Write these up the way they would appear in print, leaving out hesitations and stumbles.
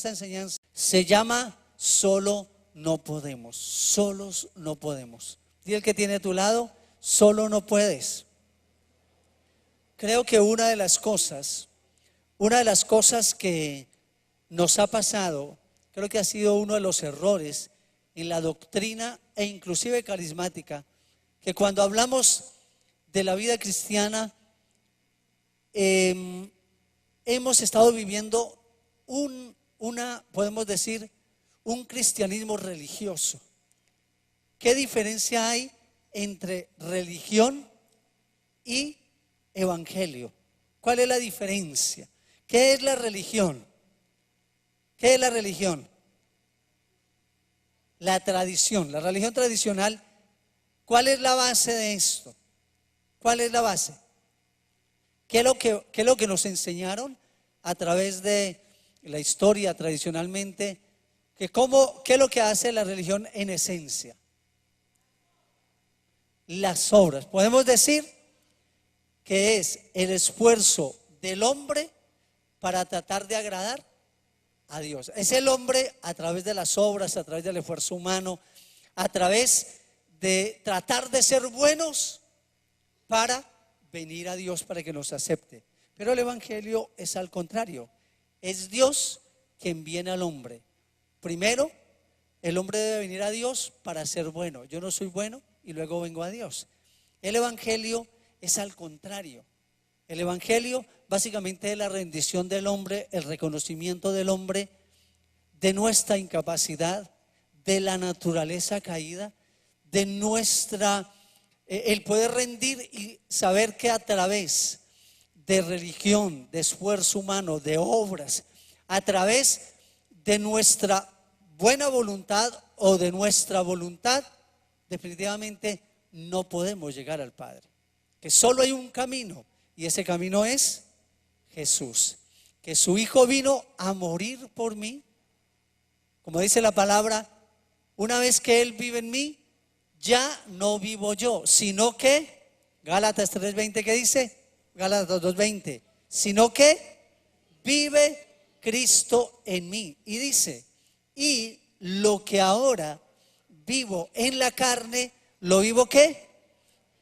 esta enseñanza se llama Solo no podemos. Solos no podemos. Dile al que tiene a tu lado, solo no puedes. Creo que una de las cosas que nos ha pasado, creo que ha sido uno de los errores en la doctrina e inclusive carismática, que cuando hablamos de la vida cristiana, hemos estado viviendo podemos decir, un cristianismo religioso. ¿Qué diferencia hay entre religión y evangelio? ¿Cuál es la diferencia? ¿Qué es la religión? ¿Qué es la religión? La tradición, la religión tradicional. ¿Cuál es la base de esto? ¿Cuál es la base? ¿Qué es lo que nos enseñaron a través de la historia tradicionalmente? ¿Qué es lo que hace la religión en esencia? Las obras. Podemos decir que es el esfuerzo del hombre para tratar de agradar a Dios. Es el hombre a través de las obras, a través del esfuerzo humano, a través de tratar de ser buenos para venir a Dios, para que nos acepte. Pero el evangelio es al contrario. Es Dios quien viene al hombre. Primero, el hombre debe venir a Dios para ser bueno. Yo no soy bueno y luego vengo a Dios. El evangelio es al contrario. El evangelio básicamente es la rendición del hombre, el reconocimiento del hombre de nuestra incapacidad, de la naturaleza caída, de el poder rendir y saber que a través de religión, de esfuerzo humano, de obras, a través de nuestra buena voluntad o de nuestra voluntad, definitivamente no podemos llegar al Padre. Que solo hay un camino, y ese camino es Jesús. Que su Hijo vino a morir por mí. Como dice la palabra, una vez que Él vive en mí, ya no vivo yo, sino que, Gálatas 3:20, ¿qué dice? Gálatas 2:20, sino que vive Cristo en mí. Y dice, y lo que ahora vivo en la carne, lo vivo ¿qué?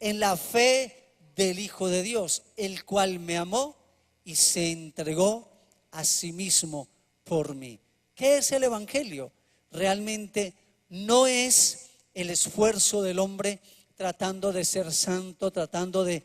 En la fe del Hijo de Dios, el cual me amó y se entregó a sí mismo por mí. ¿Qué es el evangelio? Realmente no es el esfuerzo del hombre tratando de ser santo, tratando de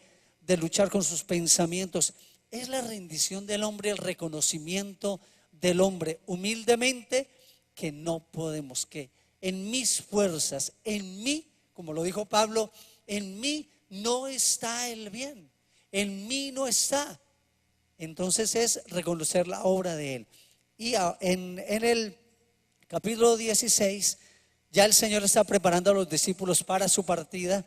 luchar con sus pensamientos. Es la rendición del hombre, el reconocimiento del hombre humildemente que no podemos, que en mis fuerzas, en mí, como lo dijo Pablo, en mí no está el bien, en mí no está. Entonces es reconocer la obra de Él. Y en el capítulo 16 ya el Señor está preparando a los discípulos para su partida.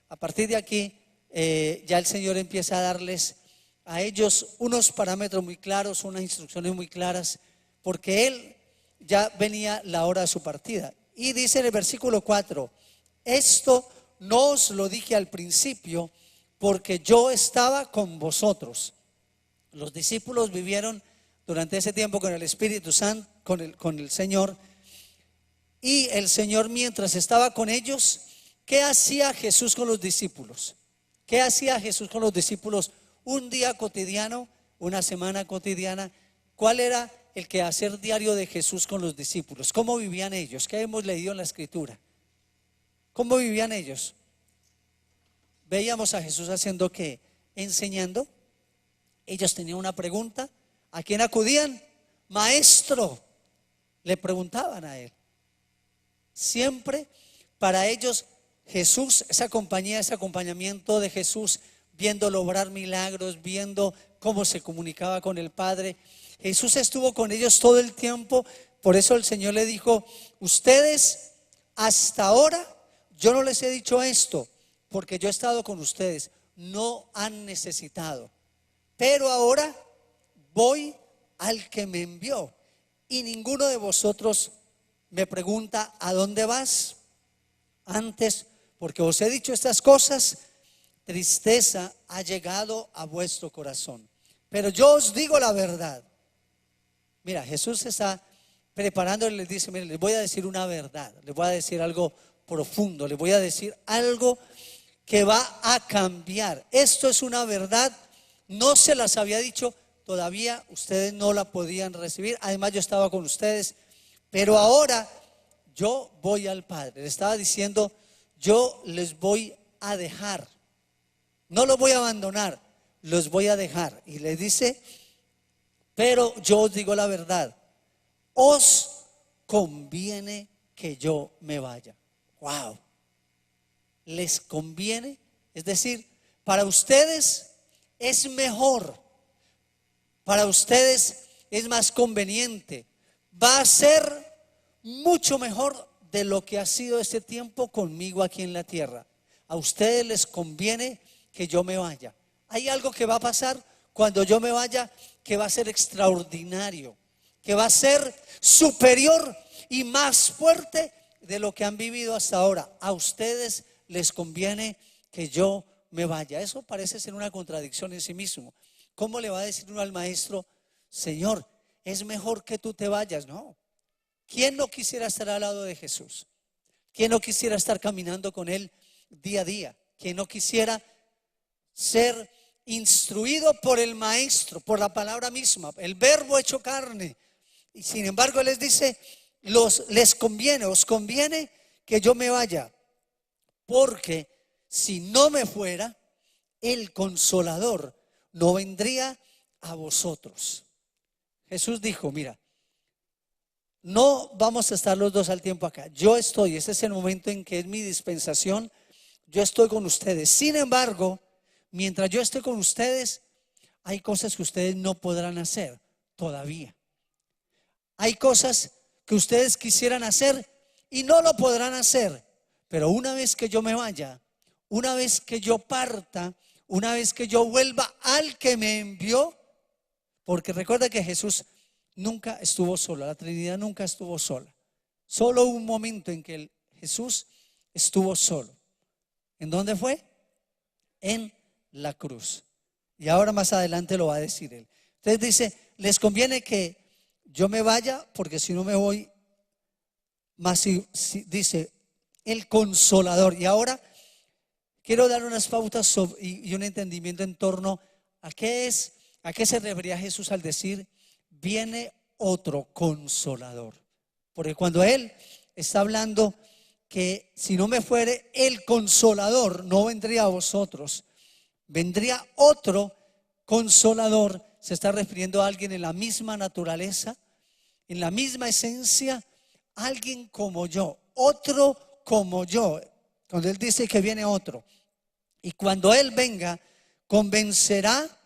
A partir de aquí ya el Señor empieza a darles a ellos unos parámetros muy claros, unas instrucciones muy claras, porque Él ya venía la hora de su partida. Y dice en el versículo 4, esto no os lo dije al principio, porque yo estaba con vosotros. Los discípulos vivieron durante ese tiempo con el Espíritu Santo, con el Señor. Y el Señor, mientras estaba con ellos, ¿qué hacía Jesús con los discípulos? ¿Qué hacía Jesús con los discípulos? Un día cotidiano, una semana cotidiana. ¿Cuál era el quehacer diario de Jesús con los discípulos? ¿Cómo vivían ellos? ¿Qué hemos leído en la Escritura? ¿Cómo vivían ellos? Veíamos a Jesús haciendo ¿qué? Enseñando. Ellos tenían una pregunta. ¿A quién acudían? Maestro, le preguntaban a Él. Siempre para ellos Jesús, esa compañía, ese acompañamiento de Jesús, viendo obrar milagros, viendo cómo se comunicaba con el Padre. Jesús estuvo con ellos todo el tiempo. Por eso el Señor le dijo, ustedes hasta ahora yo no les he dicho esto, porque yo he estado con ustedes, no han necesitado. Pero ahora voy al que me envió y ninguno de vosotros me pregunta ¿a dónde vas? Antes, porque os he dicho estas cosas, tristeza ha llegado a vuestro corazón. Pero yo os digo la verdad. Mira, Jesús está preparándole, les dice: miren, les voy a decir una verdad, les voy a decir algo profundo, les voy a decir algo que va a cambiar. Esto es una verdad, no se las había dicho todavía, ustedes no la podían recibir, además yo estaba con ustedes, pero ahora yo voy al Padre. Le estaba diciendo: yo les voy a dejar, no los voy a abandonar, los voy a dejar. Y les dice: pero yo os digo la verdad, os conviene que yo me vaya. Wow. Les conviene, es decir, para ustedes es mejor, para ustedes es más conveniente, va a ser mucho mejor de lo que ha sido este tiempo conmigo aquí en la tierra. A ustedes les conviene que yo me vaya. Hay algo que va a pasar cuando yo me vaya que va a ser extraordinario, que va a ser superior y más fuerte de lo que han vivido hasta ahora. A ustedes les conviene que yo me vaya. Eso parece ser una contradicción en sí mismo. ¿Cómo le va a decir uno al maestro: Señor, es mejor que tú te vayas? No. ¿Quién no quisiera estar al lado de Jesús? ¿Quién no quisiera estar caminando con Él día a día? ¿Quién no quisiera ser instruido por el maestro, por la palabra misma, el verbo hecho carne? Y sin embargo Él les dice: les conviene, os conviene que yo me vaya, porque si no me fuera, el Consolador no vendría a vosotros. Jesús dijo: mira, no vamos a estar los dos al tiempo acá. Yo estoy, ese es el momento en que es mi dispensación, yo estoy con ustedes. Sin embargo, mientras yo esté con ustedes, hay cosas que ustedes no podrán hacer todavía. Hay cosas que ustedes quisieran hacer y no lo podrán hacer. Pero una vez que yo me vaya, una vez que yo parta, una vez que yo vuelva al que me envió, porque recuerda que Jesús nunca estuvo solo, la Trinidad nunca estuvo sola. Solo hubo un momento en que Jesús estuvo solo. ¿En dónde fue? En la cruz. Y ahora más adelante lo va a decir Él. Entonces dice: les conviene que yo me vaya, porque si no me voy, más dice el Consolador. Y ahora quiero dar unas pautas y un entendimiento en torno a qué se refería Jesús al decir: viene otro Consolador. Porque cuando Él está hablando que si no me fuere el Consolador, no vendría a vosotros, vendría otro Consolador, se está refiriendo a alguien en la misma naturaleza, en la misma esencia, alguien como yo, otro como yo. Cuando Él dice que viene otro, y cuando Él venga, convencerá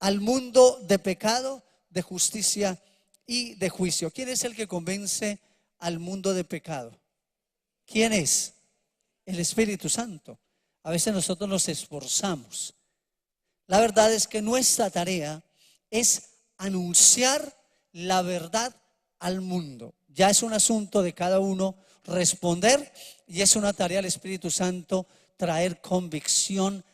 al mundo de pecado, de justicia y de juicio. ¿Quién es el que convence al mundo de pecado? ¿Quién es? El Espíritu Santo. A veces nosotros nos esforzamos. La verdad es que nuestra tarea es anunciar la verdad al mundo. Ya es un asunto de cada uno responder, y es una tarea del Espíritu Santo traer convicción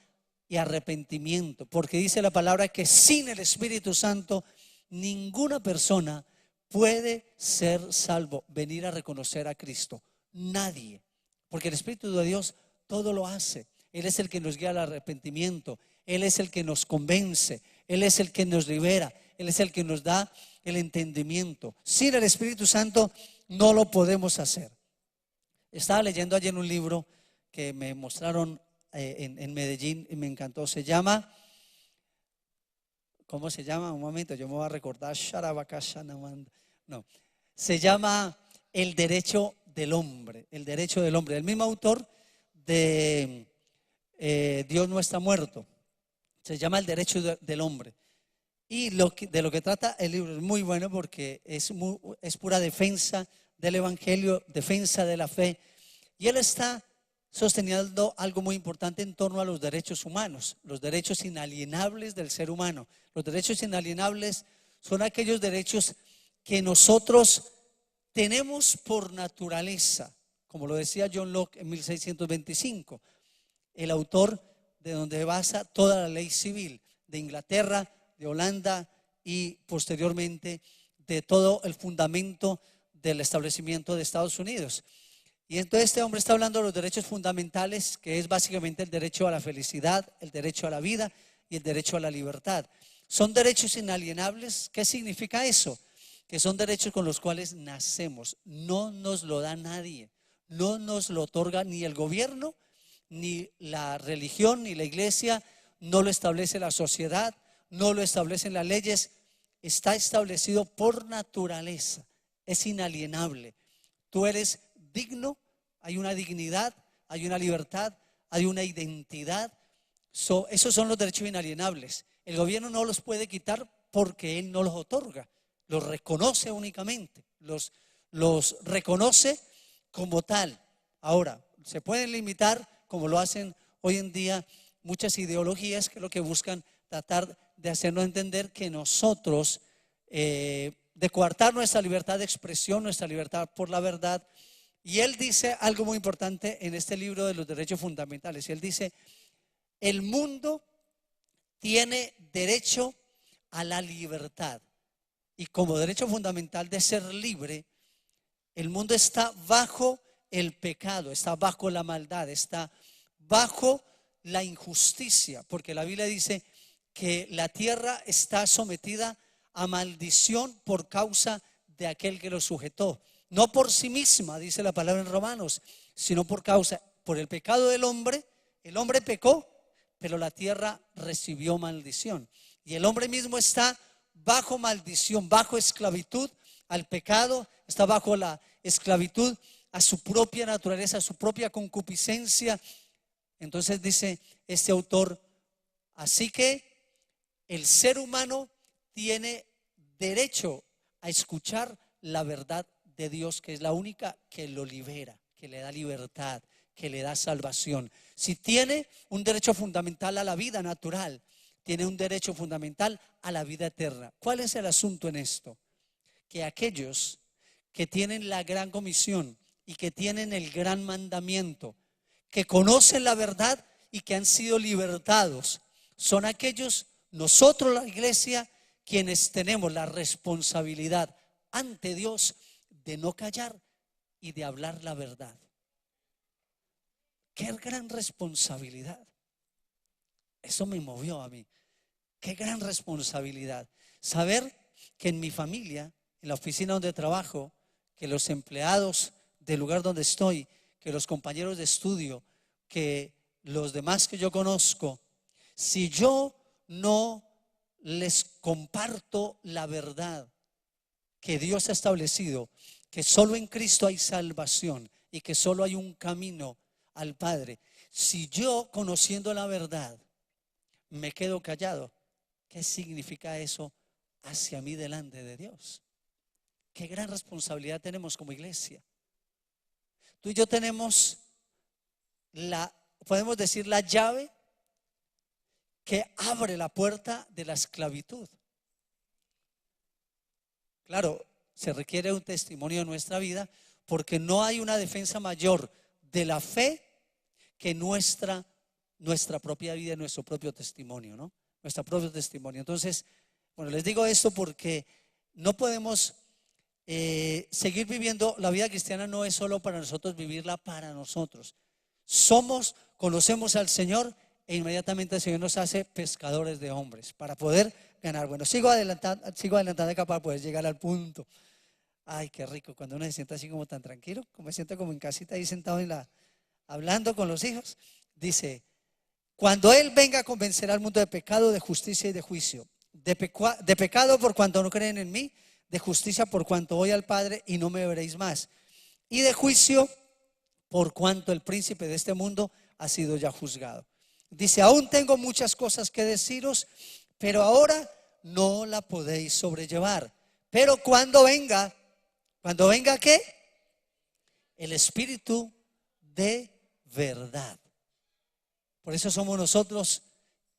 y arrepentimiento, porque dice la palabra que sin el Espíritu Santo ninguna persona puede ser salvo, venir a reconocer a Cristo. Nadie, porque el Espíritu de Dios todo lo hace. Él es el que nos guía al arrepentimiento, Él es el que nos convence, Él es el que nos libera, Él es el que nos da el entendimiento. Sin el Espíritu Santo no lo podemos hacer. Estaba leyendo ayer un libro que me mostraron en Medellín y me encantó. Se llama, ¿cómo se llama? Un momento, yo me voy a recordar. No, se llama El Derecho del Hombre. El Derecho del Hombre. El mismo autor de Dios no está muerto. Se llama El Derecho del Hombre. Y de lo que trata el libro es muy bueno, porque es pura defensa del Evangelio, defensa de la fe. Y él está sosteniendo algo muy importante en torno a los derechos humanos, los derechos inalienables del ser humano. Los derechos inalienables son aquellos derechos que nosotros tenemos por naturaleza, como lo decía John Locke en 1625, el autor de donde basa toda la ley civil de Inglaterra, de Holanda y posteriormente de todo el fundamento del establecimiento de Estados Unidos. Y entonces este hombre está hablando de los derechos fundamentales, que es básicamente el derecho a la felicidad, el derecho a la vida y el derecho a la libertad. Son derechos inalienables. ¿Qué significa eso? Que son derechos con los cuales nacemos. No nos lo da nadie. No nos lo otorga ni el gobierno, ni la religión, ni la iglesia. No lo establece la sociedad, no lo establecen las leyes. Está establecido por naturaleza. Es inalienable. Tú eres digno, hay una dignidad, hay una libertad, hay una identidad. Esos son los derechos inalienables. El gobierno no los puede quitar porque él no los otorga, los reconoce únicamente, los reconoce como tal. Ahora, se pueden limitar, como lo hacen hoy en día muchas ideologías, que lo que buscan tratar de hacernos entender que nosotros, de coartar nuestra libertad de expresión, nuestra libertad por la verdad. Y él dice algo muy importante en este libro de los derechos fundamentales. Y él dice: el mundo tiene derecho a la libertad. Y como derecho fundamental de ser libre, el mundo está bajo el pecado, está bajo la maldad, está bajo la injusticia. Porque la Biblia dice que la tierra está sometida a maldición por causa de aquel que lo sujetó. No por sí misma, dice la palabra en Romanos, sino por el pecado del hombre. El hombre pecó, pero la tierra recibió maldición. Y el hombre mismo está bajo maldición, bajo esclavitud al pecado, está bajo la esclavitud a su propia naturaleza, a su propia concupiscencia. Entonces dice este autor: así que el ser humano tiene derecho a escuchar la verdad de Dios, que es la única que lo libera, que le da libertad, que le da salvación. Si tiene un derecho fundamental a la vida natural, tiene un derecho fundamental a la vida eterna. ¿Cuál es el asunto en esto? Que aquellos que tienen la gran comisión y que tienen el gran mandamiento, que conocen la verdad y que han sido libertados, son aquellos, nosotros la iglesia, quienes tenemos la responsabilidad ante Dios de no callar y de hablar la verdad. Qué gran responsabilidad. Eso me movió a mí. Qué gran responsabilidad. Saber que en mi familia, en la oficina donde trabajo, que los empleados del lugar donde estoy, que los compañeros de estudio, que los demás que yo conozco, si yo no les comparto la verdad que Dios ha establecido, que solo en Cristo hay salvación y que solo hay un camino al Padre, si yo, conociendo la verdad, me quedo callado, ¿qué significa eso hacia mí delante de Dios? Qué gran responsabilidad tenemos como iglesia. Tú y yo tenemos podemos decir, la llave que abre la puerta de la esclavitud. Claro, se requiere un testimonio de nuestra vida, porque no hay una defensa mayor de la fe que nuestra propia vida y nuestro propio testimonio, ¿no? Nuestro propio testimonio. Entonces, bueno, les digo esto porque no podemos seguir viviendo. La vida cristiana no es solo para nosotros vivirla para nosotros. Conocemos al Señor e inmediatamente el Señor nos hace pescadores de hombres para poder ganar. Bueno, sigo adelantando acá para poder llegar al punto. Ay, qué rico cuando uno se sienta así como tan tranquilo, como me siento como en casita ahí sentado hablando con los hijos. Dice: cuando Él venga a convencer al mundo de pecado, de justicia y de juicio. De pecado por cuanto no creen en mí, de justicia por cuanto voy al Padre y no me veréis más, y de juicio por cuanto el príncipe de este mundo ha sido ya juzgado. Dice: aún tengo muchas cosas que deciros, pero ahora no la podéis sobrellevar. Pero cuando venga ¿qué? El Espíritu de verdad. Por eso somos nosotros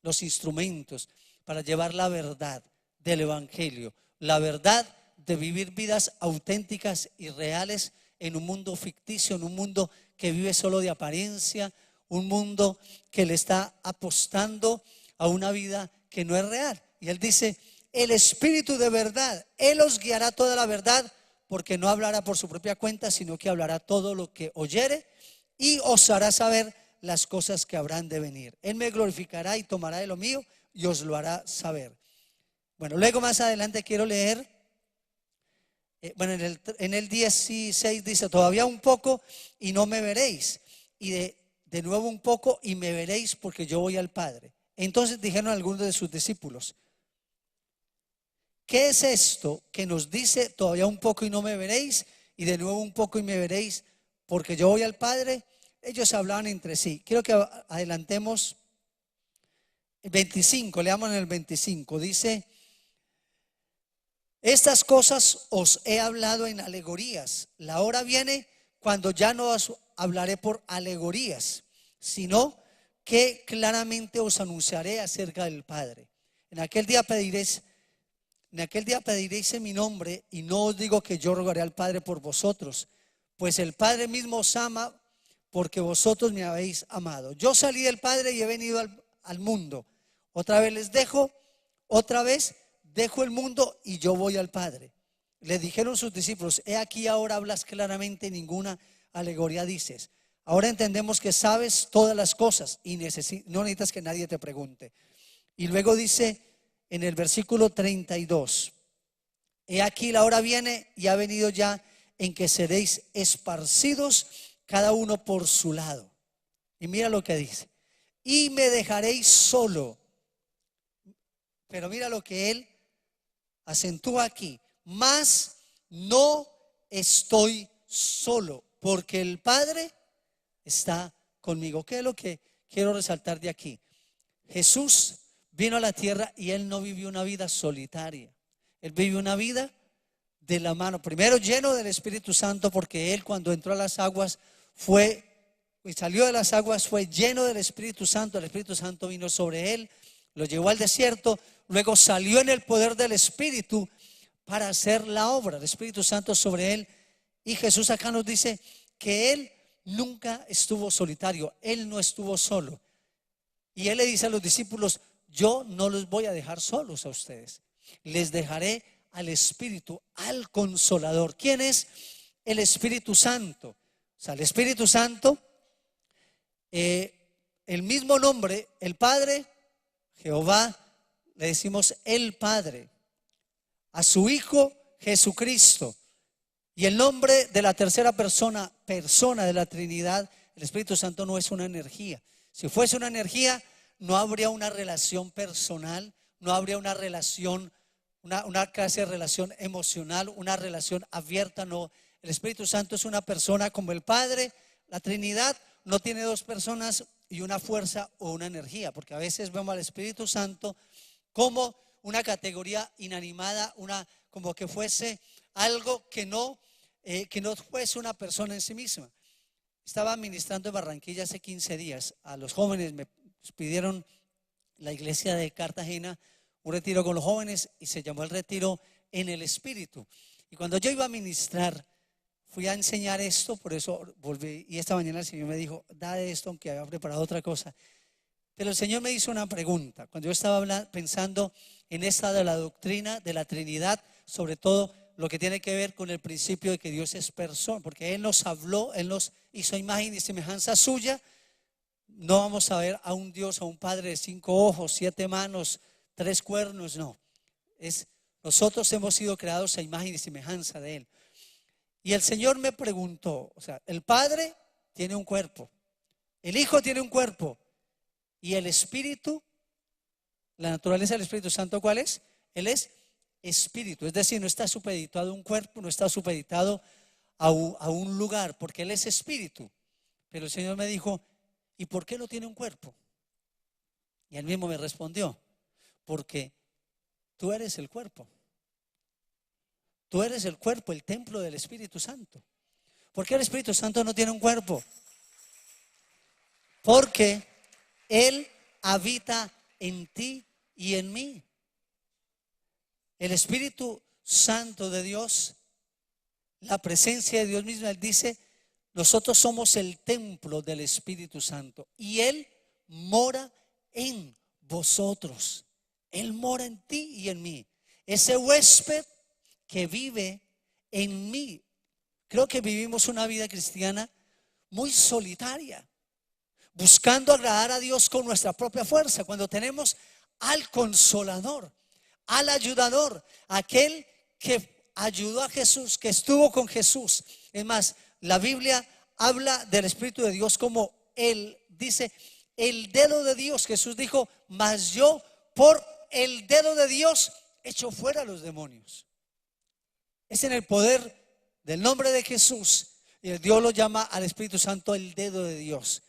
los instrumentos para llevar la verdad del Evangelio, la verdad de vivir vidas auténticas y reales en un mundo ficticio, en un mundo que vive solo de apariencia, un mundo que le está apostando a una vida que no es real. Y él dice: el Espíritu de verdad, Él os guiará toda la verdad, porque no hablará por su propia cuenta, sino que hablará todo lo que oyere y os hará saber las cosas que habrán de venir. Él me glorificará y tomará de lo mío y os lo hará saber. Bueno, luego más adelante quiero leer, bueno, en el 16 dice, todavía un poco y no me veréis, y de nuevo un poco y me veréis, porque yo voy al Padre. Entonces dijeron algunos de sus discípulos, ¿qué es esto que nos dice todavía un poco y no me veréis, y de nuevo un poco y me veréis, porque yo voy al Padre? Ellos hablaban entre sí. Quiero que adelantemos el 25, leamos en el 25, dice, estas cosas os he hablado en alegorías. La hora viene cuando ya no os hablaré por alegorías, sino que claramente os anunciaré acerca del Padre. En aquel día pediréis en mi nombre, y no os digo que yo rogaré al Padre por vosotros, pues el Padre mismo os ama, porque vosotros me habéis amado. Yo salí del Padre y he venido al mundo. Otra vez dejo el mundo y yo voy al Padre. Le dijeron sus discípulos, he aquí ahora hablas claramente, ninguna alegoría dices. Ahora entendemos que sabes todas las cosas y no necesitas que nadie te pregunte. Y luego dice en el versículo 32, he aquí la hora viene y ha venido ya en que seréis esparcidos cada uno por su lado. Y mira lo que dice, y me dejaréis solo. Pero mira lo que él acentúa aquí, mas no estoy solo, porque el Padre está conmigo. ¿Qué es lo que quiero resaltar de aquí? Jesús vino a la tierra y él no vivió una vida solitaria. Él vivió una vida de la mano, primero lleno del Espíritu Santo, porque él cuando entró a las aguas salió de las aguas, fue lleno del Espíritu Santo. El Espíritu Santo vino sobre él, lo llevó al desierto, luego salió en el poder del Espíritu para hacer la obra del Espíritu Santo sobre él. Y Jesús acá nos dice que él nunca estuvo solitario, él no estuvo solo. Y él le dice a los discípulos, yo no los voy a dejar solos a ustedes, les dejaré al Espíritu, al Consolador. ¿Quién es el Espíritu Santo? O sea, el Espíritu Santo, el mismo nombre, el Padre, Jehová, le decimos el Padre, a su Hijo Jesucristo, y el nombre de la tercera persona de la Trinidad, el Espíritu Santo, no es una energía. Si fuese una energía, no habría una relación personal, no habría una relación, una clase de relación emocional, una relación abierta. No, el Espíritu Santo es una persona como el Padre. La Trinidad no tiene dos personas y una fuerza o una energía, porque a veces vemos al Espíritu Santo como una categoría inanimada, como que fuese algo que no fuese una persona en sí misma. Estaba ministrando en Barranquilla hace 15 días a los jóvenes. Me pidieron la iglesia de Cartagena un retiro con los jóvenes y se llamó el retiro en el Espíritu. Y cuando yo iba a ministrar, fui a enseñar esto, por eso volví. Y esta mañana el Señor me dijo, da de esto, aunque había preparado otra cosa. Pero el Señor me hizo una pregunta cuando yo estaba pensando en esta de la doctrina de la Trinidad, sobre todo lo que tiene que ver con el principio de que Dios es persona, porque Él nos habló, Él nos hizo imagen y semejanza suya. No vamos a ver a un Dios, a un Padre de 5 ojos, 7 manos, 3 cuernos, no. Nosotros hemos sido creados a imagen y semejanza de Él. Y el Señor me preguntó, o sea, el Padre tiene un cuerpo, el Hijo tiene un cuerpo, y el Espíritu, la naturaleza del Espíritu Santo, ¿cuál es? Él es Espíritu, es decir, no está supeditado a un cuerpo, no está supeditado a un lugar, porque Él es Espíritu. Pero el Señor me dijo, ¿y por qué no tiene un cuerpo? Y Él mismo me respondió, porque tú eres el cuerpo. Tú eres el cuerpo, el templo del Espíritu Santo. ¿Por qué el Espíritu Santo no tiene un cuerpo? Porque Él habita en ti y en mí. El Espíritu Santo de Dios, la presencia de Dios mismo, Él dice, nosotros somos el templo del Espíritu Santo y Él mora en vosotros. Él mora en ti y en mí. Ese huésped que vive en mí. Creo que vivimos una vida cristiana muy solitaria, buscando agradar a Dios con nuestra propia fuerza, cuando tenemos al Consolador, al Ayudador, aquel que ayudó a Jesús, que estuvo con Jesús. Es más, la Biblia habla del Espíritu de Dios como Él dice, el dedo de Dios. Jesús dijo, mas yo por el dedo de Dios echo fuera a los demonios. Es en el poder del nombre de Jesús. Y Dios lo llama al Espíritu Santo el dedo de Dios.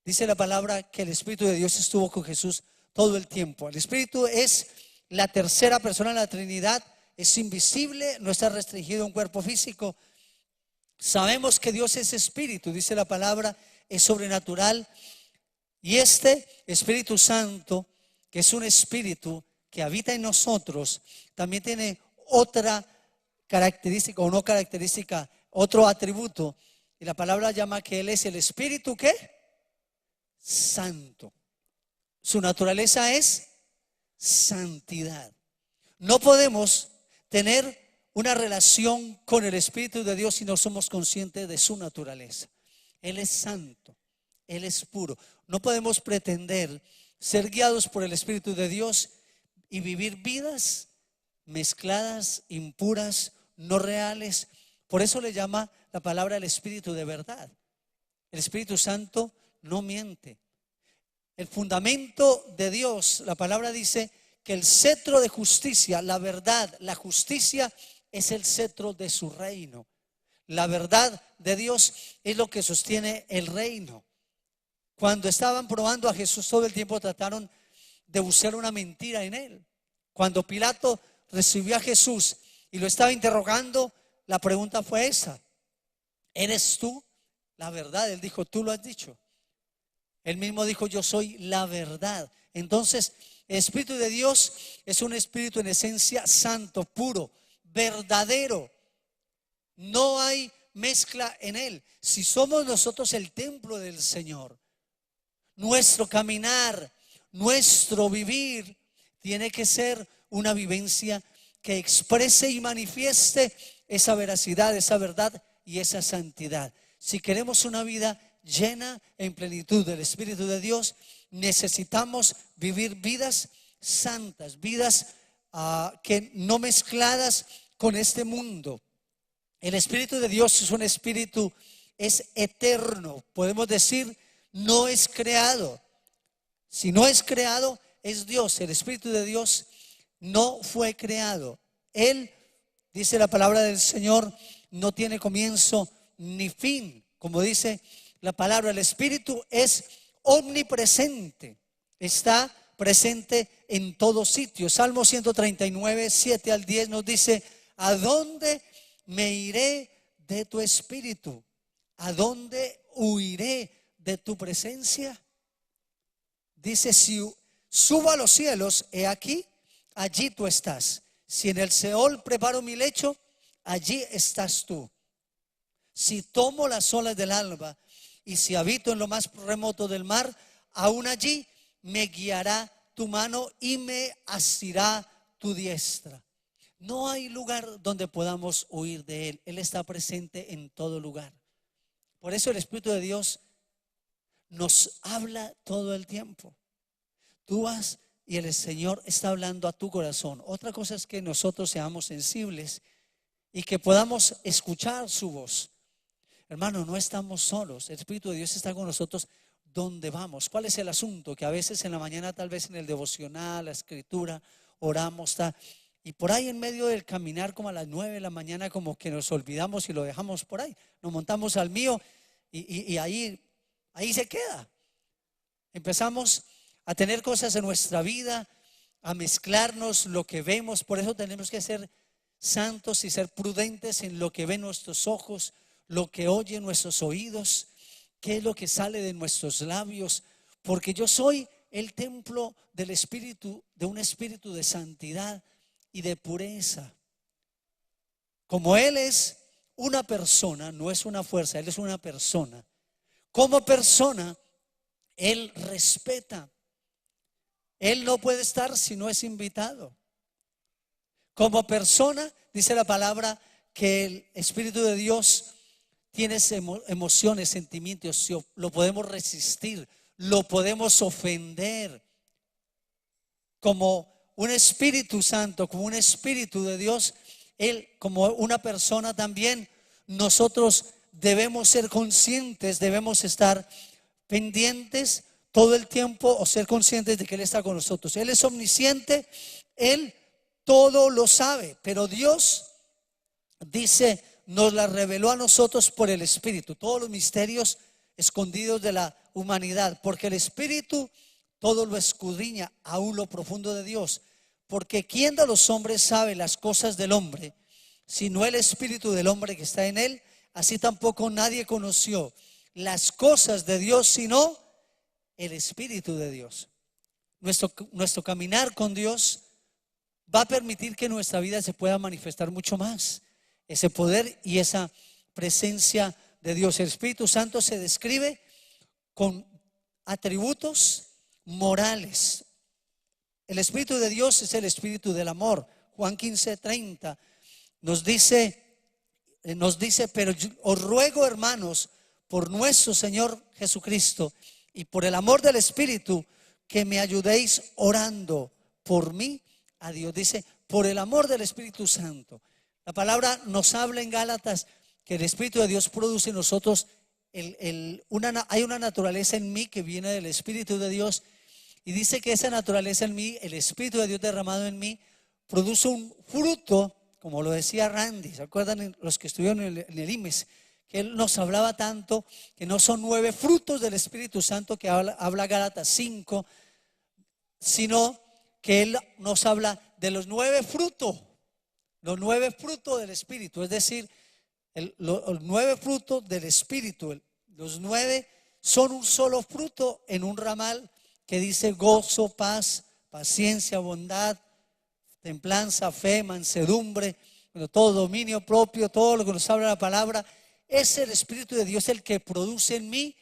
Dice la palabra que el Espíritu de Dios estuvo con Jesús todo el tiempo. El Espíritu es la tercera persona de la Trinidad. Es invisible, no está restringido a un cuerpo físico. Sabemos que Dios es Espíritu, dice la palabra, es sobrenatural. Y este Espíritu Santo, que es un Espíritu que habita en nosotros, también tiene otra característica, o no característica, otro atributo. Y la palabra llama que Él es el Espíritu, ¿qué? Santo. Su naturaleza es santidad. No podemos tener una relación con el Espíritu de Dios si no somos conscientes de su naturaleza. Él es santo, Él es puro. No podemos pretender ser guiados por el Espíritu de Dios y vivir vidas mezcladas, impuras, no reales. Por eso le llama la palabra el Espíritu de verdad. El Espíritu Santo no miente. El fundamento de Dios, la palabra dice que el cetro de justicia, la verdad, la justicia es el cetro de su reino. La verdad de Dios es lo que sostiene el reino. Cuando estaban probando a Jesús todo el tiempo trataron de buscar una mentira en Él. Cuando Pilato recibió a Jesús y lo estaba interrogando, la pregunta fue esa: ¿eres tú la verdad? Él dijo, tú lo has dicho. Él mismo dijo, yo soy la verdad. Entonces, el Espíritu de Dios es un espíritu en esencia santo, puro, verdadero. No hay mezcla en Él. Si somos nosotros el templo del Señor, nuestro caminar, nuestro vivir tiene que ser una vivencia que exprese y manifieste esa veracidad, esa verdad y esa santidad. Si queremos una vida llena en plenitud del Espíritu de Dios, necesitamos vivir vidas santas, vidas que no mezcladas con este mundo. El Espíritu de Dios es un espíritu, es eterno. Podemos decir, no es creado. Si no es creado, es Dios. El Espíritu de Dios no fue creado. Él, dice la palabra del Señor, no tiene comienzo ni fin. Como dice la palabra, el Espíritu es omnipresente. Está presente en todo sitio. Salmo 139, 7 al 10 nos dice, ¿a dónde me iré de tu espíritu? ¿A dónde huiré de tu presencia? Dice, si subo a los cielos, he aquí, allí tú estás. Si en el Seol preparo mi lecho, allí estás tú. Si tomo las olas del alba y si habito en lo más remoto del mar, aún allí me guiará tu mano y me asirá tu diestra. No hay lugar donde podamos huir de Él. Él está presente en todo lugar. Por eso el Espíritu de Dios nos habla todo el tiempo. Tú vas y el Señor está hablando a tu corazón. Otra cosa es que nosotros seamos sensibles y que podamos escuchar su voz. Hermano, no estamos solos. El Espíritu de Dios está con nosotros donde vamos. ¿Cuál es el asunto? Que a veces en la mañana, tal vez en el devocional, la escritura, oramos, y por ahí en medio del caminar, como a las 9 de la mañana, como que nos olvidamos y lo dejamos por ahí. Nos montamos al mío y ahí se queda. Empezamos a tener cosas en nuestra vida, a mezclarnos lo que vemos. Por eso tenemos que ser santos y ser prudentes en lo que ven nuestros ojos, lo que oyen nuestros oídos, qué es lo que sale de nuestros labios, porque yo soy el templo del Espíritu, de un espíritu de santidad y de pureza. Como Él es una persona, no es una fuerza, Él es una persona. Como persona, Él respeta. Él no puede estar si no es invitado. Como persona, dice la palabra, que el Espíritu de Dios tiene emociones, sentimientos, lo podemos resistir, lo podemos ofender. Como un Espíritu Santo, como un Espíritu de Dios, Él como una persona también, nosotros debemos ser conscientes, debemos estar pendientes todo el tiempo o ser conscientes de que Él está con nosotros. Él es omnisciente, Él todo lo sabe, pero Dios dice, nos la reveló a nosotros por el Espíritu, todos los misterios escondidos de la humanidad, porque el Espíritu todo lo escudriña, aún lo profundo de Dios. Porque ¿quién de los hombres sabe las cosas del hombre, sino el Espíritu del hombre que está en él? Así tampoco nadie conoció las cosas de Dios, sino el Espíritu de Dios. Nuestro caminar con Dios va a permitir que en nuestra vida se pueda manifestar mucho más ese poder y esa presencia de Dios. El Espíritu Santo se describe con atributos morales. El Espíritu de Dios es el Espíritu del amor. Juan 15:30 nos dice, pero os ruego, hermanos, por nuestro Señor Jesucristo y por el amor del Espíritu, que me ayudéis orando por mí a Dios. Dice, por el amor del Espíritu Santo. La palabra nos habla en Gálatas que el Espíritu de Dios produce en nosotros hay una naturaleza en mí que viene del Espíritu de Dios, y dice que esa naturaleza en mí, el Espíritu de Dios derramado en mí, produce un fruto, como lo decía Randy. ¿Se acuerdan los que estuvieron en el IMES? Que él nos hablaba tanto que no son 9 frutos del Espíritu Santo que habla Gálatas 5, sino que él nos habla de los 9 frutos del Espíritu, es decir, los 9 frutos del Espíritu. Los 9 son un solo fruto en un ramal que dice gozo, paz, paciencia, bondad, templanza, fe, mansedumbre, todo dominio propio, todo lo que nos habla la palabra. Es el Espíritu de Dios el que produce en mí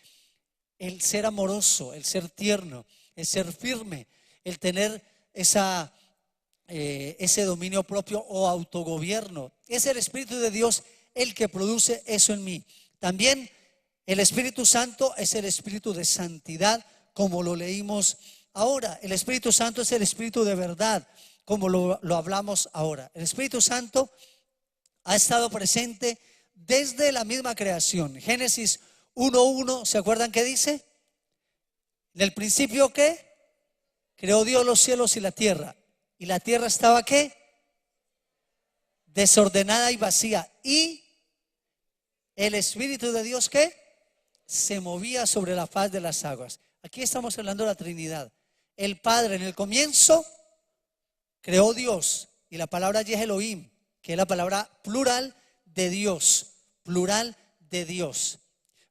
el ser amoroso, el ser tierno, el ser firme, el tener ese dominio propio o autogobierno. Es el Espíritu de Dios el que produce eso en mí. También el Espíritu Santo es el Espíritu de santidad, como lo leímos ahora. El Espíritu Santo es el Espíritu de verdad, como lo hablamos ahora. El Espíritu Santo ha estado presente desde la misma creación. Génesis 1:1, ¿se acuerdan qué dice? En el principio, ¿qué? Creó Dios los cielos y la tierra. ¿Y la tierra estaba qué? Desordenada y vacía. Y el Espíritu de Dios, ¿qué? Se movía sobre la faz de las aguas. Aquí estamos hablando de la Trinidad. El Padre en el comienzo creó Dios, y la palabra Yehelohim, que es la palabra plural de Dios, plural de Dios.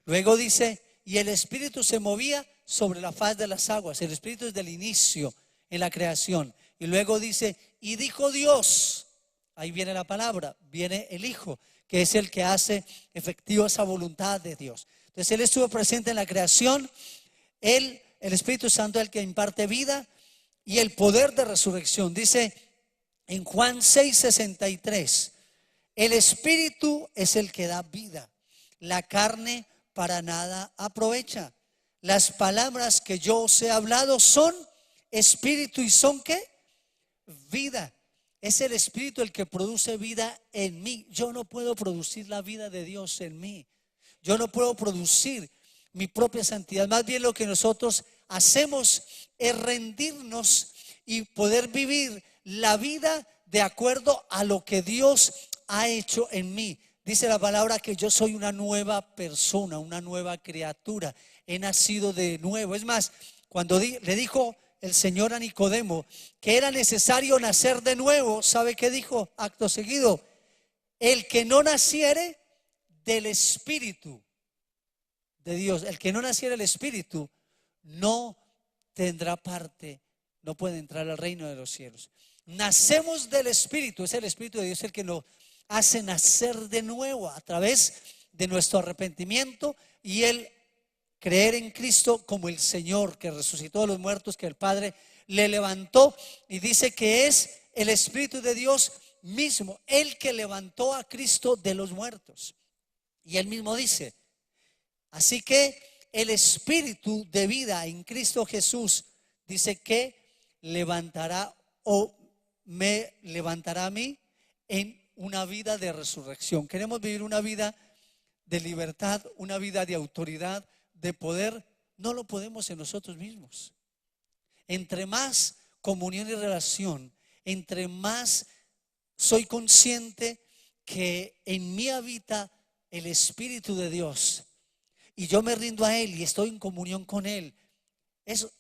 Luego dice, y el Espíritu se movía sobre la faz de las aguas. El Espíritu es del inicio en la creación. Y luego dice, y dijo Dios, ahí viene la palabra, viene el Hijo, que es el que hace efectiva esa voluntad de Dios. Entonces Él estuvo presente en la creación. El Espíritu Santo es el que imparte vida y el poder de resurrección. Dice en Juan 6:63, el Espíritu es el que da vida, la carne para nada aprovecha. Las palabras que yo os he hablado son espíritu y son ¿qué? Vida. Es el Espíritu el que produce vida en mí. Yo no puedo producir la vida de Dios en mí. Yo no puedo producir mi propia santidad. Más bien lo que nosotros hacemos es rendirnos y poder vivir la vida de acuerdo a lo que Dios ha hecho en mí. Dice la palabra que yo soy una nueva persona, una nueva criatura. He nacido de nuevo. Es más, cuando le dijo el Señor a Nicodemo que era necesario nacer de nuevo, ¿sabe qué dijo? Acto seguido, el que no naciere del Espíritu de Dios, el que no naciere del Espíritu no tendrá parte, no puede entrar al reino de los cielos. Nacemos del Espíritu, es el Espíritu de Dios el que nos hace nacer de nuevo a través de nuestro arrepentimiento y el creer en Cristo como el Señor que resucitó de los muertos, que el Padre le levantó, y dice que es el Espíritu de Dios mismo, el que levantó a Cristo de los muertos. Y él mismo dice, así que el espíritu de vida en Cristo Jesús dice que levantará o me levantará a mí en una vida de resurrección. Queremos vivir una vida de libertad, una vida de autoridad, de poder. No lo podemos en nosotros mismos. Entre más comunión y relación, entre más soy consciente que en mí habita el Espíritu de Dios y yo me rindo a Él y estoy en comunión con Él.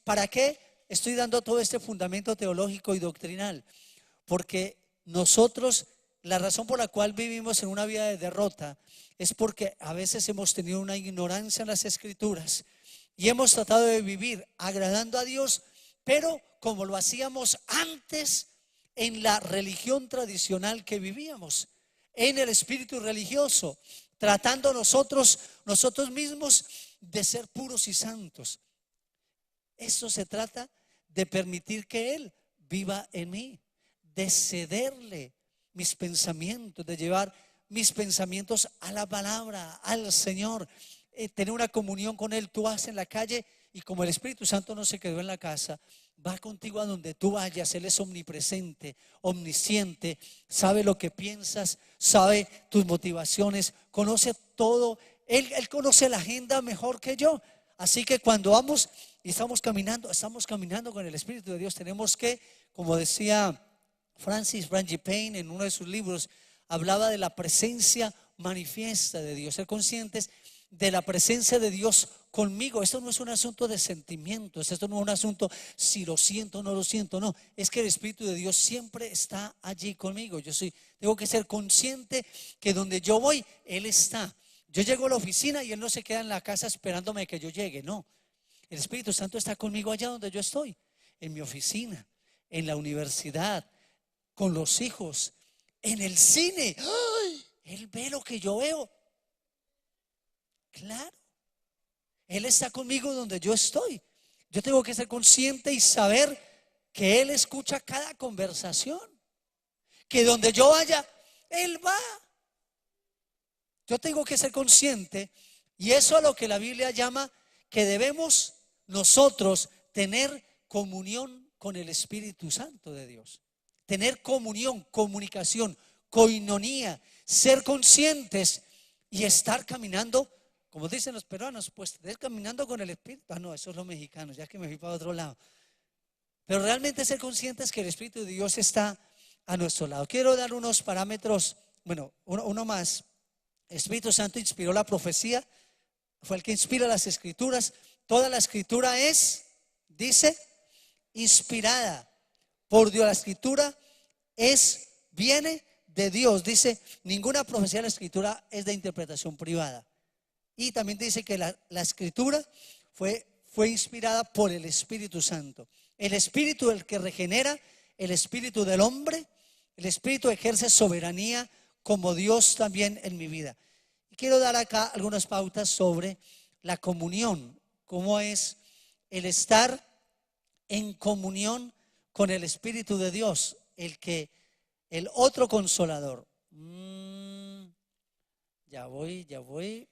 ¿Para qué estoy dando todo este fundamento teológico y doctrinal? Porque nosotros, la razón por la cual vivimos en una vida de derrota es porque a veces hemos tenido una ignorancia en las Escrituras y hemos tratado de vivir agradando a Dios, pero como lo hacíamos antes en la religión tradicional que vivíamos, en el espíritu religioso, tratando nosotros mismos de ser puros y santos. Eso se trata de permitir que Él viva en mí, de cederle mis pensamientos, de llevar mis pensamientos a la palabra, al Señor, tener una comunión con Él. Tú vas en la calle y como el Espíritu Santo no se quedó en la casa, va contigo a donde tú vayas. Él es omnipresente, omnisciente, sabe lo que piensas, sabe tus motivaciones, conoce todo. Él conoce la agenda mejor que yo. Así que cuando vamos y estamos caminando con el Espíritu de Dios, tenemos que, como decía Francis Frangipane en uno de sus libros, hablaba de la presencia manifiesta de Dios, ser conscientes de la presencia de Dios conmigo. Esto no es un asunto de sentimientos, esto no es un asunto si lo siento o no lo siento, no, es que el Espíritu de Dios siempre está allí conmigo. Tengo que ser consciente que donde yo voy, Él está. Yo llego a la oficina y Él no se queda en la casa esperándome que yo llegue, no. El Espíritu Santo está conmigo allá donde yo estoy, en mi oficina, en la universidad, con los hijos, en el cine. ¡Ay! Él ve lo que yo veo. Claro, Él está conmigo donde yo estoy. Yo tengo que ser consciente y saber que Él escucha cada conversación, que donde yo vaya, Él va. Yo tengo que ser consciente, y eso es lo que la Biblia llama que debemos nosotros tener comunión con el Espíritu Santo de Dios. Tener comunión, comunicación, koinonía, ser conscientes y estar caminando, como dicen los peruanos, pues caminando con el Espíritu. No, eso es los mexicanos, ya que me fui para otro lado. Pero realmente ser conscientes que el Espíritu de Dios está a nuestro lado. Quiero dar unos parámetros, uno más. El Espíritu Santo inspiró la profecía, fue el que inspira las Escrituras. Toda la Escritura dice, inspirada por Dios. La Escritura viene de Dios. Dice, ninguna profecía de la Escritura es de interpretación privada. Y también dice que la Escritura fue inspirada por el Espíritu Santo. El Espíritu, el que regenera, el Espíritu del hombre, el Espíritu ejerce soberanía como Dios también en mi vida. Y quiero dar acá algunas pautas sobre la comunión, cómo es el estar en comunión con el Espíritu de Dios, el otro consolador. Ya voy.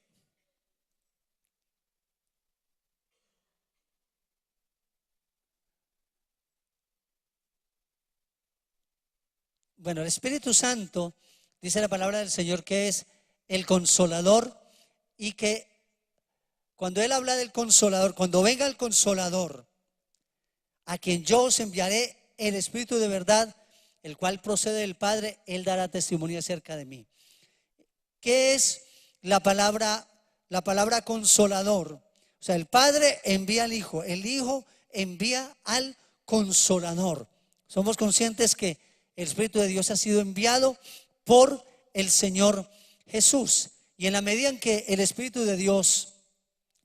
Bueno, el Espíritu Santo, dice la palabra del Señor, que es el consolador, y que cuando Él habla del consolador, cuando venga el consolador, a quien yo os enviaré el Espíritu de verdad, el cual procede del Padre, Él dará testimonio acerca de mí. ¿Qué es la palabra consolador? O sea, el Padre envía al Hijo, el Hijo envía al consolador. Somos conscientes que el Espíritu de Dios ha sido enviado por el Señor Jesús. Y en la medida en que el Espíritu de Dios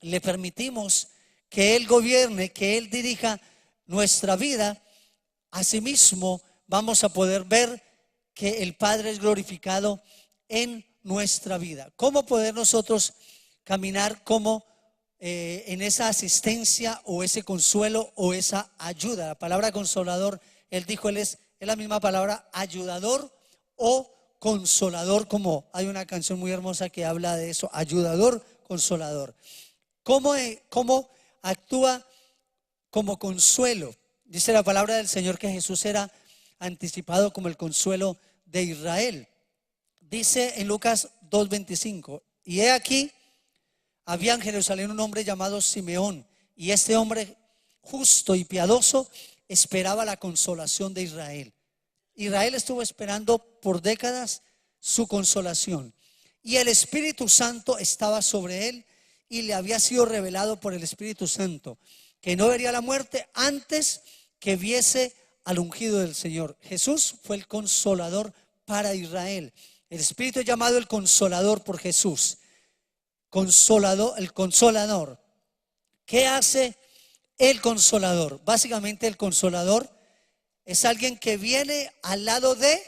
le permitimos que Él gobierne, que Él dirija nuestra vida, asimismo vamos a poder ver que el Padre es glorificado en nuestra vida. ¿Cómo poder nosotros caminar en esa asistencia o ese consuelo o esa ayuda? La palabra consolador, Él dijo, Él es la misma palabra ayudador o consolador, como hay una canción muy hermosa que habla de eso, ayudador, consolador. ¿Cómo actúa como consuelo? Dice la palabra del Señor que Jesús era anticipado como el consuelo de Israel. Dice en Lucas 2:25, y he aquí, había en Jerusalén un hombre llamado Simeón, y este hombre justo y piadoso esperaba la consolación de Israel. Israel estuvo esperando por décadas su consolación, y el Espíritu Santo estaba sobre él, y le había sido revelado por el Espíritu Santo que no vería la muerte antes que viese al ungido del Señor. Jesús fue el consolador para Israel. El Espíritu es llamado el consolador por Jesús. El consolador. ¿Qué hace el consolador? Básicamente el consolador es alguien que viene al lado de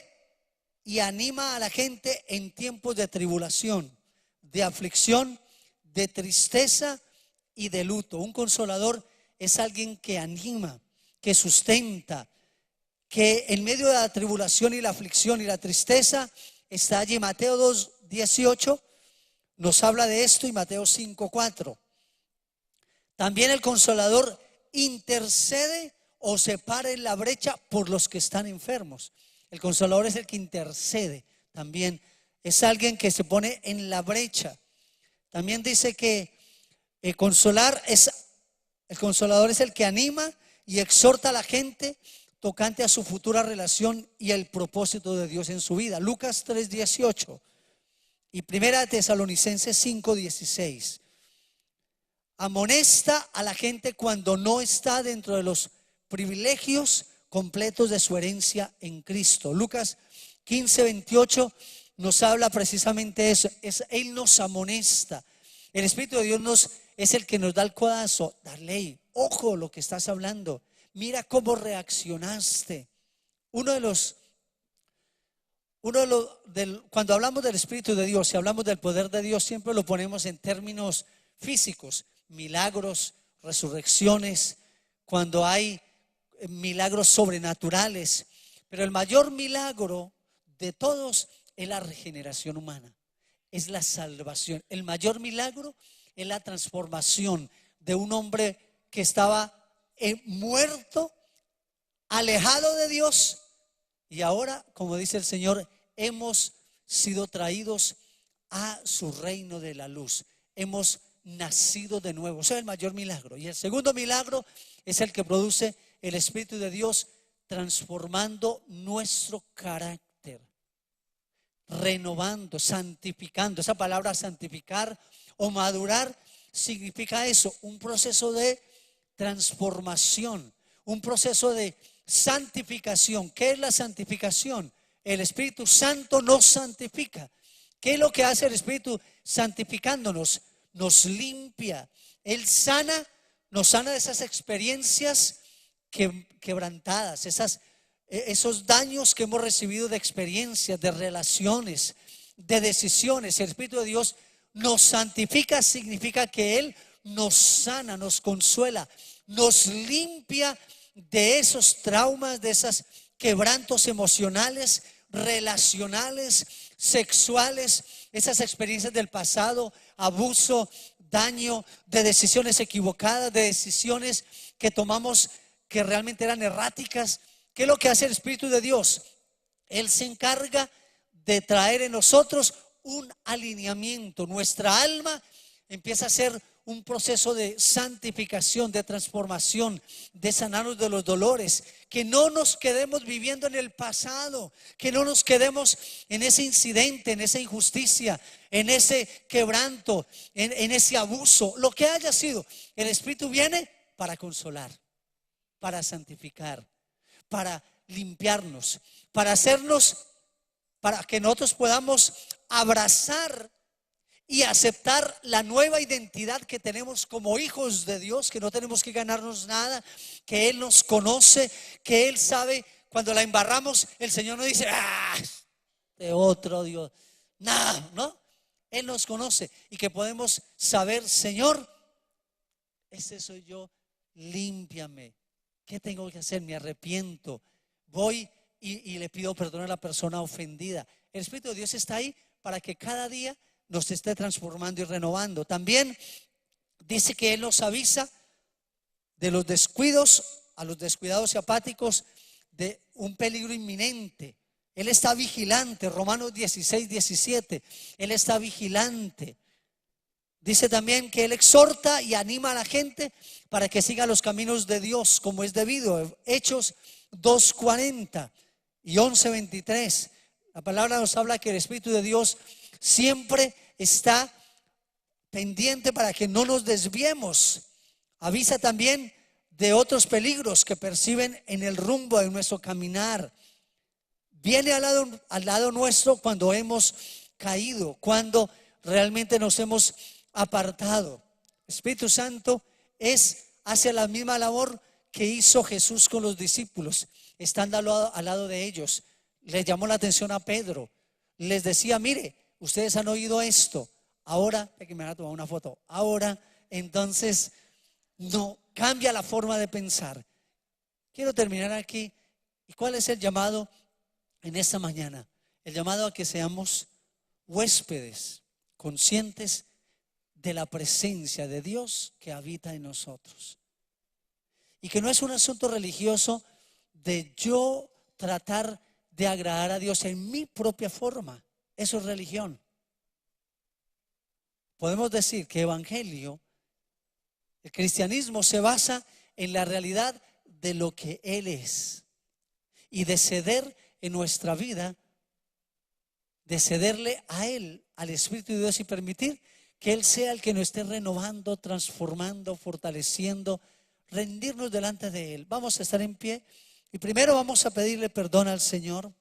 y anima a la gente en tiempos de tribulación, de aflicción, de tristeza y de luto. Un consolador es alguien que anima, que sustenta, que en medio de la tribulación y la aflicción y la tristeza está allí. Mateo 2:18 nos habla de esto, y Mateo 5:4. También el consolador intercede o se para en la brecha por los que están enfermos. El consolador es el que intercede, también es alguien que se pone en la brecha. También dice que el consolador es el que anima y exhorta a la gente tocante a su futura relación y el propósito de Dios en su vida. Lucas 3:18 y Primera de Tesalonicenses 5:16. Amonesta a la gente cuando no está dentro de los privilegios completos de su herencia en Cristo. Lucas 15:28 nos habla precisamente de eso. Él nos amonesta. El Espíritu de Dios es el que nos da el codazo. Dale, ojo lo que estás hablando. Mira cómo reaccionaste. Cuando hablamos del Espíritu de Dios, si hablamos del poder de Dios, siempre lo ponemos en términos físicos. Milagros, resurrecciones, cuando hay milagros sobrenaturales. Pero el mayor milagro de todos es la regeneración humana, es la salvación. El mayor milagro es la transformación de un hombre que estaba muerto, alejado de Dios, y ahora, como dice el Señor, hemos sido traídos a su reino de la luz. Hemos nacido de nuevo. Ese es el mayor milagro. Y el segundo milagro es el que produce el Espíritu de Dios, transformando nuestro carácter, renovando, santificando. Esa palabra santificar o madurar significa eso, un proceso de transformación, un proceso de santificación. ¿Qué es la santificación? El Espíritu Santo nos santifica. ¿Qué es lo que hace el Espíritu santificándonos? Nos limpia. Él nos sana de esas experiencias quebrantadas, esos daños que hemos recibido de experiencias, de relaciones, de decisiones. El Espíritu de Dios nos santifica, significa que Él nos sana, nos consuela, nos limpia de esos traumas, de esos quebrantos emocionales, relacionales, sexuales, esas experiencias del pasado, abuso, daño, de decisiones equivocadas, de decisiones que tomamos que realmente eran erráticas. ¿Qué es lo que hace el Espíritu de Dios? Él se encarga de traer en nosotros un alineamiento. Nuestra alma empieza a ser un proceso de santificación, de transformación, de sanarnos de los dolores. Que no nos quedemos viviendo en el pasado, que no nos quedemos en ese incidente, en esa injusticia, en ese quebranto, en ese abuso, lo que haya sido. El Espíritu viene para consolar, para santificar, para limpiarnos, para que nosotros podamos abrazar y aceptar la nueva identidad que tenemos como hijos de Dios, que no tenemos que ganarnos nada, que Él nos conoce, que Él sabe cuando la embarramos. El Señor no dice, de otro Dios, nada, ¿no? Él nos conoce y que podemos saber, Señor, ese soy yo, límpiame. ¿Qué tengo que hacer? Me arrepiento. Voy y le pido perdón a la persona ofendida. El Espíritu de Dios está ahí para que cada día nos esté transformando y renovando. También dice que Él nos avisa de los descuidos, a los descuidados y apáticos, de un peligro inminente. Él está vigilante. Romanos 16:17. Él está vigilante. Dice también que Él exhorta y anima a la gente para que siga los caminos de Dios como es debido. Hechos 2:40 y 11:23. La palabra nos habla que el Espíritu de Dios siempre está pendiente para que no nos desviemos. Avisa también de otros peligros que perciben en el rumbo de nuestro caminar. Viene al lado nuestro cuando hemos caído, cuando realmente nos hemos apartado. Espíritu Santo hace la misma labor que hizo Jesús con los discípulos, estando al lado de ellos. Les llamó la atención a Pedro, les decía: mire, ustedes han oído esto, ahora, que me van a tomar una foto, ahora entonces no cambia la forma de pensar. Quiero terminar aquí. ¿Y cuál es el llamado en esta mañana? El llamado a que seamos huéspedes conscientes de la presencia de Dios que habita en nosotros, y que no es un asunto religioso de yo tratar de agradar a Dios en mi propia forma. Eso es religión. Podemos decir que evangelio, el cristianismo, se basa en la realidad de lo que Él es, y de ceder en nuestra vida, de cederle a Él, al Espíritu de Dios, y permitir que Él sea el que nos esté renovando, transformando, fortaleciendo, rendirnos delante de Él. Vamos a estar en pie y primero vamos a pedirle perdón al Señor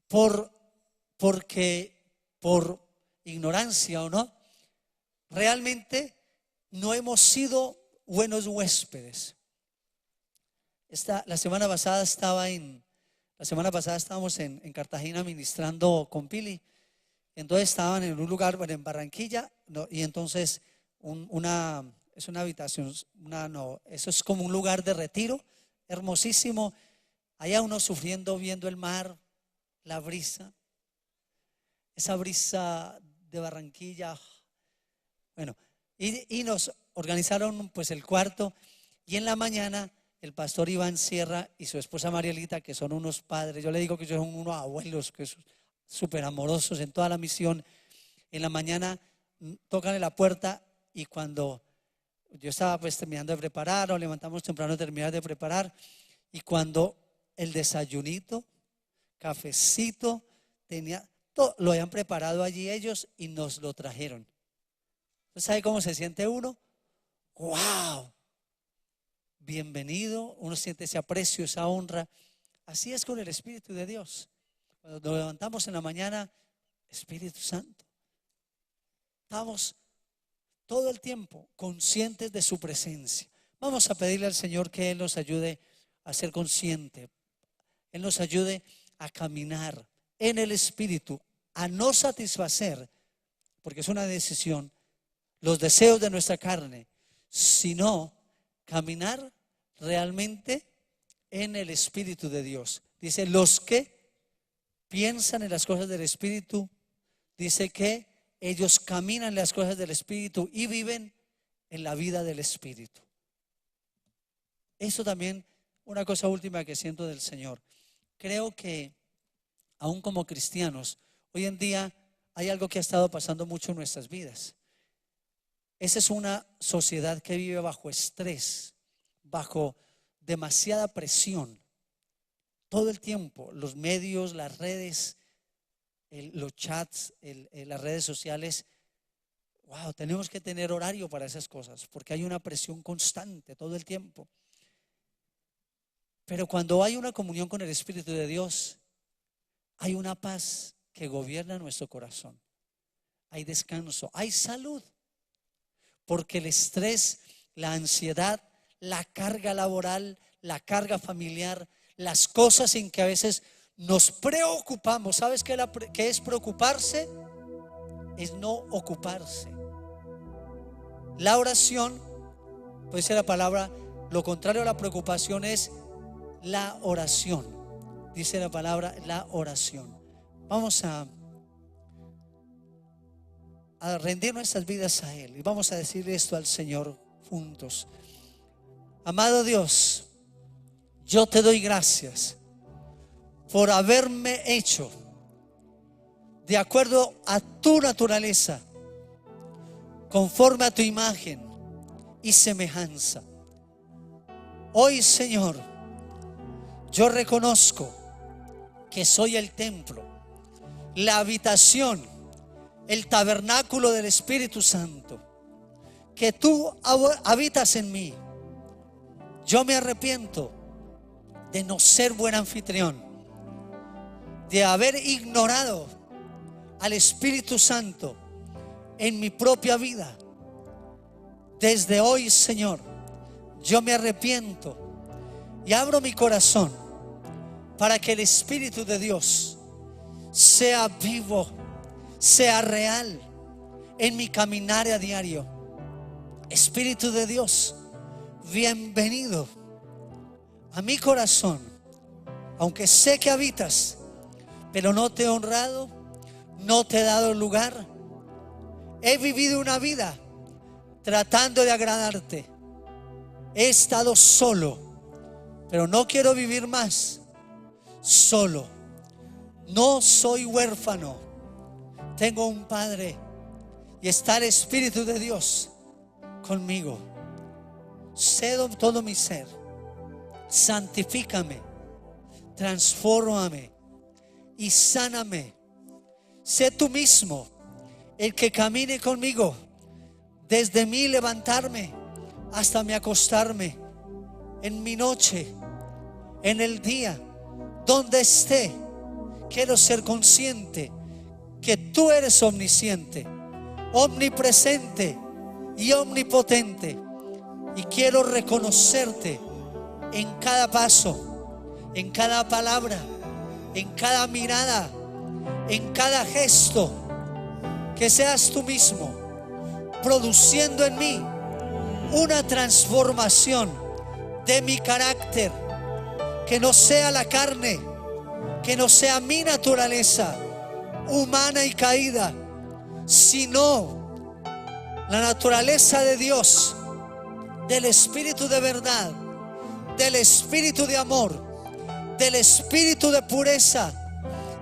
porque por ignorancia o no, realmente no hemos sido buenos huéspedes. La semana pasada estábamos en Cartagena ministrando con Pili. Entonces estaban en un lugar, bueno, en Barranquilla, ¿no? Y entonces es una habitación, eso es como un lugar de retiro, hermosísimo. Allá uno sufriendo, viendo el mar, la brisa, esa brisa de Barranquilla. Bueno, y nos organizaron pues el cuarto, y en la mañana el pastor Iván Sierra y su esposa Marielita, que son unos padres, yo le digo que son unos abuelos, que son súper amorosos en toda la misión. En la mañana tocan en la puerta, y cuando yo estaba pues terminando de preparar, nos levantamos temprano a terminar de preparar, y cuando el desayunito, cafecito, todo, lo habían preparado allí ellos y nos lo trajeron. ¿Sabe cómo se siente uno? ¡Wow! Bienvenido, uno siente ese aprecio, esa honra. Así es con el Espíritu de Dios. Cuando nos levantamos en la mañana, Espíritu Santo, estamos todo el tiempo conscientes de su presencia. Vamos a pedirle al Señor que Él nos ayude a ser consciente, Él nos ayude a caminar en el Espíritu, a no satisfacer, porque es una decisión, los deseos de nuestra carne, sino caminar realmente en el Espíritu de Dios. Dice: los que piensan en las cosas del Espíritu, dice que ellos caminan en las cosas del Espíritu y viven en la vida del Espíritu. Eso también, una cosa última que siento del Señor. Creo que aún como cristianos, hoy en día hay algo que ha estado pasando mucho en nuestras vidas. Esa es una sociedad que vive bajo estrés, bajo demasiada presión. Todo el tiempo, los medios, las redes, los chats, las redes sociales. Wow, tenemos que tener horario para esas cosas, porque hay una presión constante todo el tiempo. Pero cuando hay una comunión con el Espíritu de Dios, hay una paz que gobierna nuestro corazón. Hay descanso, hay salud. Porque el estrés, la ansiedad, la carga laboral, la carga familiar, las cosas en que a veces nos preocupamos. ¿Sabes qué es preocuparse? Es no ocuparse. La oración, puede ser la palabra, lo contrario a la preocupación es la oración. Dice la palabra, la oración. Vamos a rendir nuestras vidas a Él y vamos a decirle esto al Señor juntos. Amado Dios, yo te doy gracias por haberme hecho de acuerdo a tu naturaleza, conforme a tu imagen y semejanza. Hoy, Señor, yo reconozco que soy el templo, la habitación, el tabernáculo del Espíritu Santo, que tú habitas en mí. Yo me arrepiento de no ser buen anfitrión, de haber ignorado al Espíritu Santo en mi propia vida. Desde hoy, Señor, yo me arrepiento y abro mi corazón para que el Espíritu de Dios sea vivo, sea real en mi caminar a diario. Espíritu de Dios, bienvenido a mi corazón. Aunque sé que habitas, pero no te he honrado, no te he dado lugar. He vivido una vida tratando de agradarte. He estado solo, pero no quiero vivir más solo. No soy huérfano, tengo un Padre y está el Espíritu de Dios conmigo. Cedo todo mi ser, santifícame, transfórmame y sáname. Sé tú mismo el que camine conmigo desde mi levantarme hasta mi acostarme, en mi noche, en el día, donde esté. Quiero ser consciente que tú eres omnisciente, omnipresente y omnipotente, y quiero reconocerte en cada paso, en cada palabra, en cada mirada, en cada gesto. Que seas tú mismo produciendo en mí una transformación de mi carácter, que no sea la carne, que no sea mi naturaleza humana y caída, sino la naturaleza de Dios, del Espíritu de verdad, del Espíritu de amor, del Espíritu de pureza,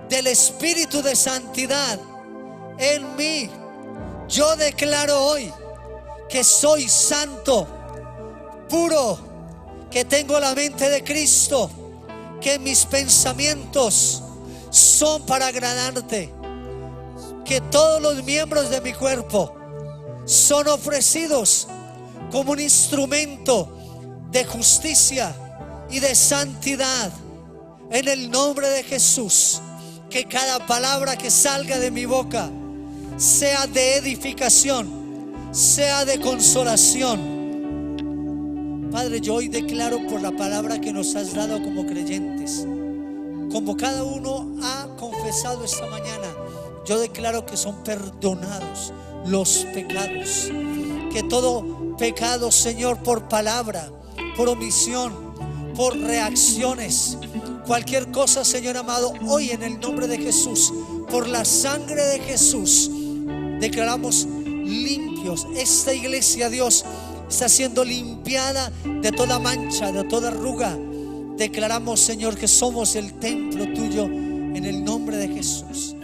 del Espíritu de santidad en mí. Yo declaro hoy que soy santo, puro, que tengo la mente de Cristo, que mis pensamientos son para agradarte, que todos los miembros de mi cuerpo son ofrecidos como un instrumento de justicia y de santidad. En el nombre de Jesús, que cada palabra que salga de mi boca sea de edificación, sea de consolación. Padre, yo hoy declaro por la palabra que nos has dado como creyentes, como cada uno ha confesado esta mañana, yo declaro que son perdonados los pecados, que todo pecado, Señor, por palabra, por omisión, por reacciones, cualquier cosa, Señor amado, hoy en el nombre de Jesús, por la sangre de Jesús, declaramos limpios. Esta iglesia, Dios, está siendo limpiada de toda mancha, de toda arruga. Declaramos, Señor, que somos el templo tuyo en el nombre de Jesús.